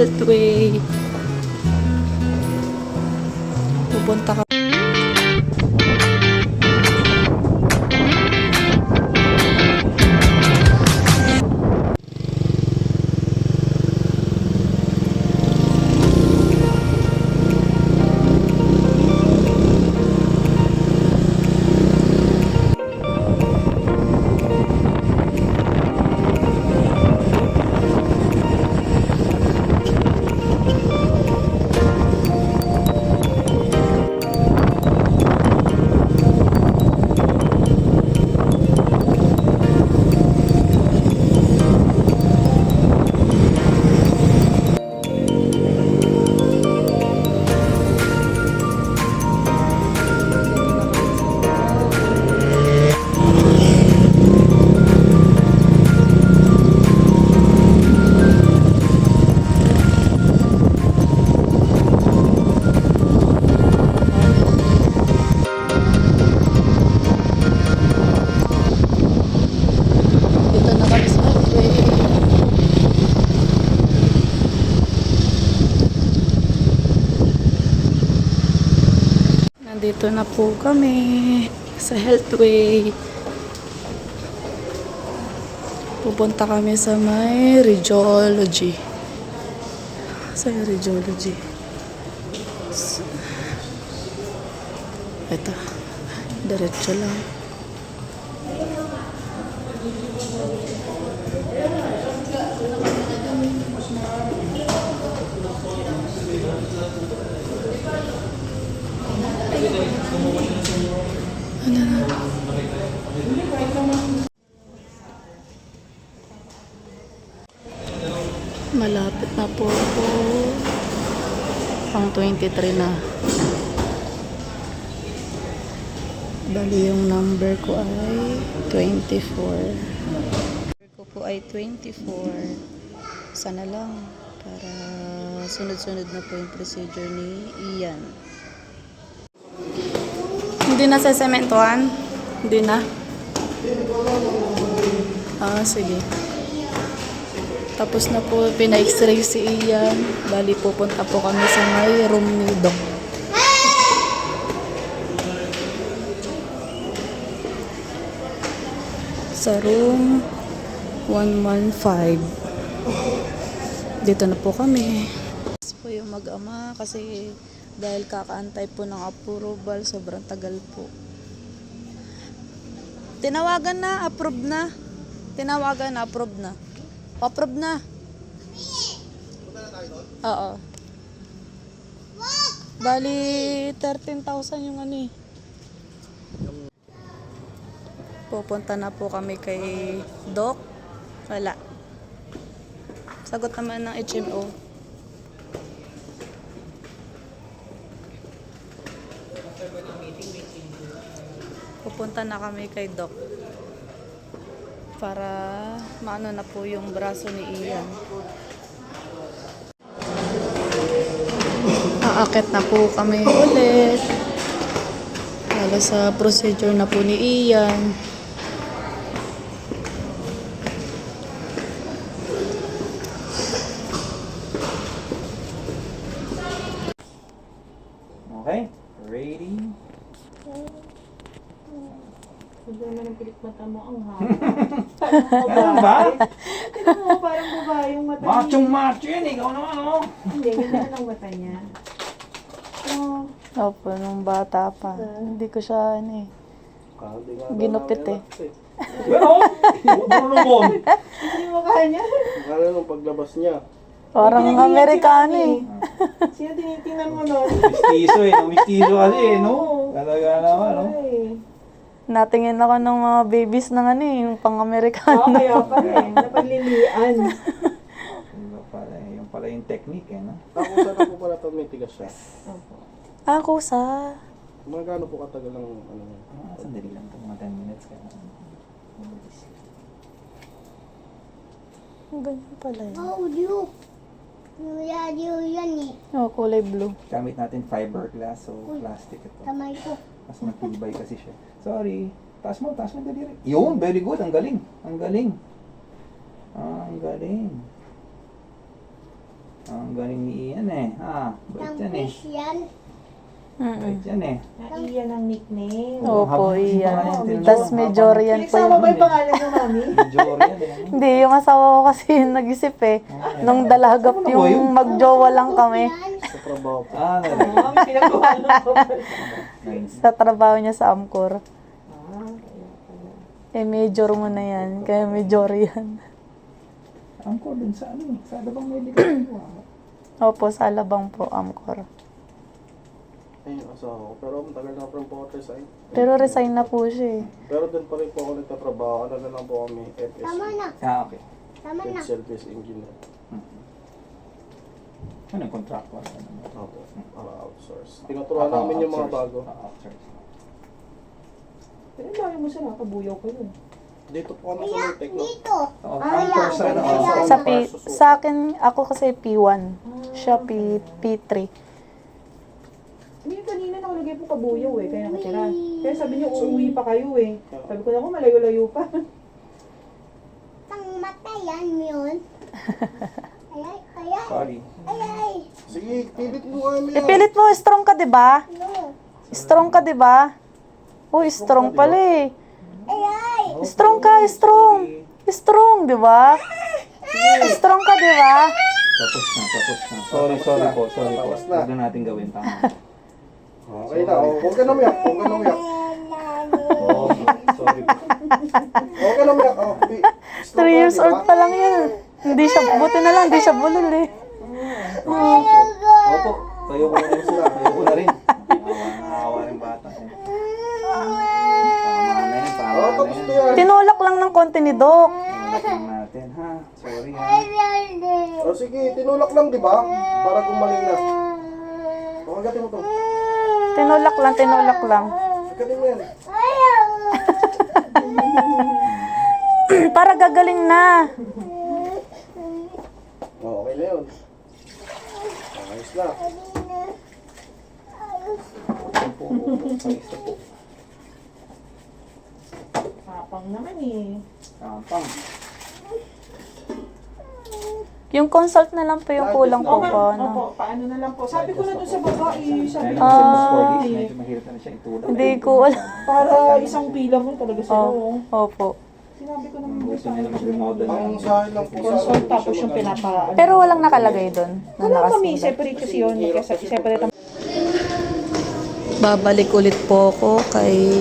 Healthway. Pupunta ka. Dito na kami sa Healthway. Nandito na po kami sa Healthway. Pupunta kami sa may radiology. Sa radiology. Ito. Diretso lang. Ano na? Malapit na po ako. Pang 23 na. Bali yung number ko ay 24. Number ko po ay 24. Sana lang para sunod-sunod na po yung procedure ni Ian. Hindi na sa sementuhan? Hindi na? Ah, sige. Tapos na po, pina-x-ray si Ian. Bali, pupunta po kami sa may room ni Doc. Sa room 115. Dito na po kami. Tapos po yung mag-ama kasi dahil kakaantay po ng approval, sobrang tagal po. Tinawagan na, approve na. Tinawagan na, approve na. Approve na. Oo. Bali, 13,000 yung ano eh. Pupunta na po kami kay Doc. Wala. Sagot naman ng HMO. Pupunta na kami kay Doc para maano na po yung braso ni Ian. Aakit na po kami ulit para sa procedure na po ni Ian. Okay, ready? Hindi naman ang pilik mata mo ang haba. Ganun ba? Tignan mo, parang babae yung mata niya. Machong-macho yan, ikaw naman, oh. Hindi, ganda ang mata niya. Oh, Opo, nung bata pa. Hindi ko siya ano eh. Ginupit eh. Pero, bubulungon. hindi mo kaya niya. Akala nung paglabas niya. Parang Pinag-iingat Amerikano si eh. Mami. Sino tinitingnan mo nun? Mistiso eh, no? Mistiso kasi eh, no? Talaga naman, no? Ay. Natingin ako ng mga babies ng ano eh, yung pang-Amerikano. Oo, kaya pa rin. Napaglilian. Yung pala yung technique eh, no? Takusan na po pala ito, may tigas siya. Opo. Kusa. Mga gaano po katagal ang ano yan? Sandali lang ito, mga 10 minutes kaya. Ganyan pala yun. Audio. Radio yan eh. Oh, kulay blue. Gamit natin fiberglass, so plastic ito. Kamay ko. Mas matibay kasi siya. Sorry. Taas mo yung daliri. Yun, very good. Ang galing. Ang galing. Ang galing. Ang galing ni Ian eh. Bait yan eh. Tampis yan. Bait yan eh. Iyan ang nickname. Opo, Habang iyan. pangalan, tinanong Tas ko, Majorian po Pinagsama ba yun. yung pangalan mo, Mami? Majorian eh. Hindi, yung asawa ko kasi yung nag-isip eh. Nung dalagap Ano ba yun? yung magjowa lang kami Sa trabaho po. Narinig. Mami, pinagawa ko pala. Nice. sa trabaho niya sa Amcor. Kaya pala. Eh, major mo na yan. Kaya Majorian. Ang ko dun sa ano, sa Alabang Medical. Opo, sa Alabang po, Amcor. Ayun yung asawa ko. Pero matagal na po ako resign. Pero resign na po siya eh. Pero doon pa rin po ako nagtatrabaho. Ano na lang po kami, FS. Tama na. Okay. Tama na. Field Service Engineer. Ano yung contractor? Opo, para outsource. Tinuturuan namin yung mga bago. Outsource. Pero bayo mo sila, kabuyaw ko yun. Dito po ako Kaya, nasa Tech. dito. Outsource sa ano? Kaya- Sa, sa akin, ako kasi P1. Siya P3. Hindi, kanina nakalagay po kabuyaw eh, kaya nakatira. Kaya sabi niyo, uuwi pa kayo eh. Sabi ko na ako, malayo-layo pa. Tang mata yan yun. Ayay, ayay. Sorry. Ayay. Sige, pilit mo kami. Ipilit mo, strong ka, 'di ba? No. Strong ka, 'di ba? Oh, strong pala eh. Ayay. Strong ka, strong. Strong, 'di ba? Strong ka, 'di ba? Tapos na. Sorry po. Tapos na. Huwag na natin gawin. Tama. Okay na, huwag ka na umiyak. Huwag ka na umiyak. Oh, sorry po. Huwag ka na umiyak. 3 years old pa lang yan. Hindi siya, buti na lang, hindi siya bulol eh. Opo. Kayo ko na rin sila. Kayo ko na rin. Nakawa rin bata. Tama na yan. Tama na Tapos na yan. yan. Tinulak lang ng konti ni Doc. Tinulak lang natin ha. Sorry ha. O sige, tinulak lang, di ba? Para gumaling na. O, agatin mo to. Tinulak lang. Agatin mo yan. Para gagaling na. O, okay na yun. Ayos na. Opo. Ayos na po. Tapang naman eh. Tampang. Yung consult na lang po yung kulang po Opo, pa. opo, paano na lang po. Sabi ko na dun sa babae, sabi ko Dahil sa sa babae, medyo mahirap na siya itulak. Hindi ko alam. para isang pila mo talaga sila. Oh, opo. Sinabi ko naman Gusto nila mag-remodel. Ang sa akin lang po consult tapos yung pinapa... Pero walang nakalagay doon na Wala kami, nakasulat. separate kasi yun. Kasi separate ang... Babalik ulit po ako kay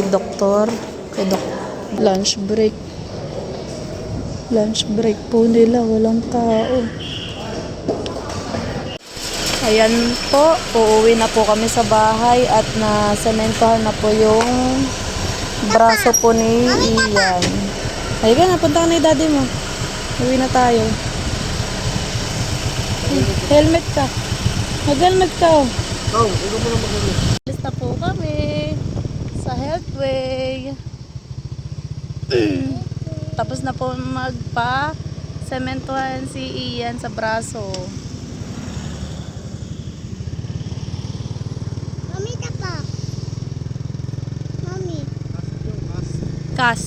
doktor, lunch break. Lunch break po nila, walang tao. Ayan po, uuwi na po kami sa bahay at nasementohan na po yung braso po ni Ian. Halika na, punta ka na yung daddy mo. Uwi na tayo. Helmet ka. Mag-helmet ka. Oh. Alis na po kami sa Healthway. Tapos na po magpa-sementohan si Ian sa braso. Mami, tapa. Mami. Kas.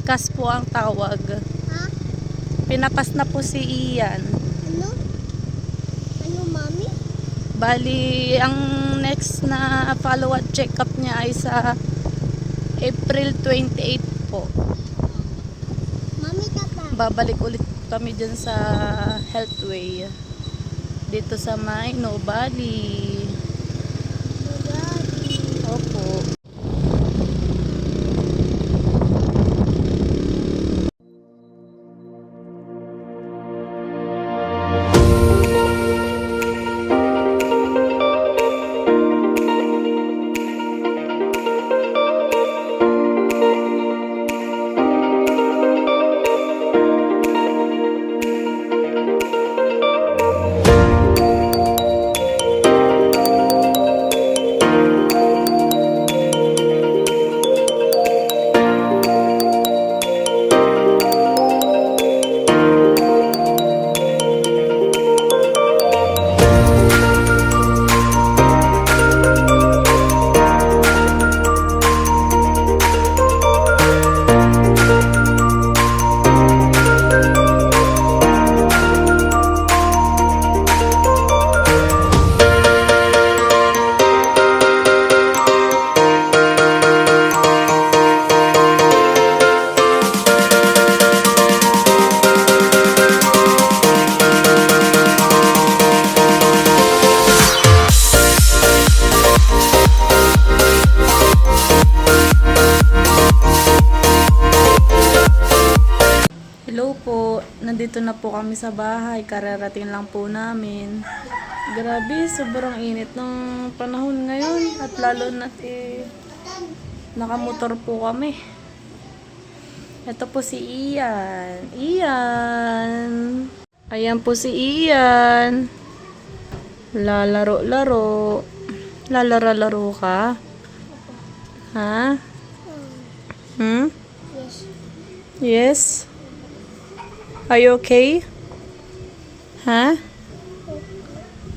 Kas po ang tawag. Ha? Pinakas na po si Ian. Ano? Ano, mami? Bali, ang next na follow-up check-up niya ay sa April 28 po. Mami, tapa. Babalik ulit kami dyan sa Healthway. Dito sa may Nobali. Opo. nandito na po kami sa bahay. Kararating lang po namin. Grabe, sobrang init ng panahon ngayon. At lalo na nakamotor po kami. Ito po si Ian. Ian. Ayan po si Ian. Lalaro-laro. Lalaro-laro ka? Ha? Hmm? Yes. Yes? Are you okay? Ha?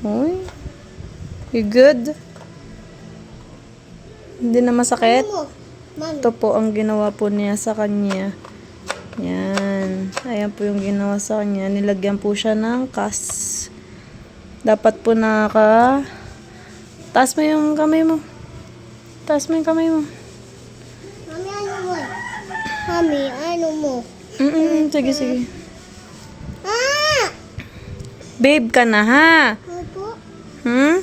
Uy. You good? Hindi na masakit? Ano mo? Mami. Ito po ang ginawa po niya sa kanya. Yan. Ayan po yung ginawa sa kanya. Nilagyan po siya ng cast. Dapat po taas mo yung kamay mo. Taas mo yung kamay mo. Mami, ano mo? Mami, ano mo? Sige, sige. Ah! Babe ka na, ha? Ano po? Hmm?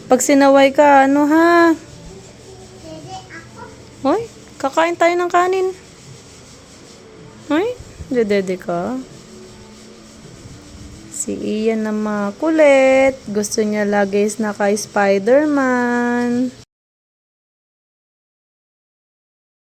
Pag sinaway ka, ano, ha? Dede, ako. Hoy, kakain tayo ng kanin. Hoy, dedede ka. Si Ian na makulit. Gusto niya lagi naka Spider-Man.